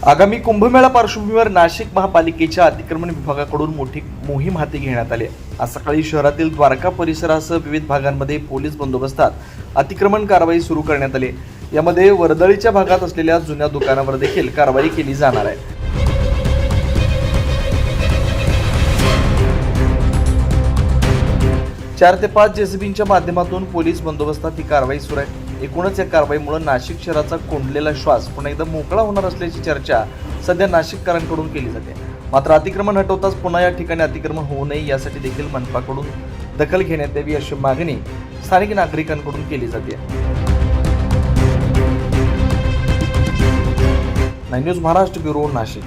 आगामी कुंभमेळा पार्श्वभूमीवर नाशिक महापालिकेच्या अतिक्रमण विभागाकडून मोठी मोहीम हाती घेण्यात आली आहे। आज सकाळी शहरातील द्वारका परिसरासह विविध भागांमध्ये पोलीस बंदोबस्तात अतिक्रमण कारवाई सुरू करण्यात आली। यामध्ये वर्दळीच्या भागात असलेल्या जुन्या दुकानावर देखील कारवाई केली जाणार आहे। 4 ते 5 जेसीबींच्या माध्यमातून पोलीस बंदोबस्तात ही कारवाई सुरू आहे। एकूणच या कारवाईमुळे नाशिक शहराचा कोंडलेला श्वास पुन्हा एकदा मोकळा होणार असल्याची चर्चा सध्या नाशिककरांकडून केली जाते। मात्र अतिक्रमण हटवताच पुन्हा या ठिकाणी अतिक्रमण होऊ नये यासाठी देखील मनपाकडून दखल घेण्यात यावी अशी मागणी स्थानिक नागरिकांकडून केली जाते। 9 न्यूज महाराष्ट्र ब्युरो नाशिक।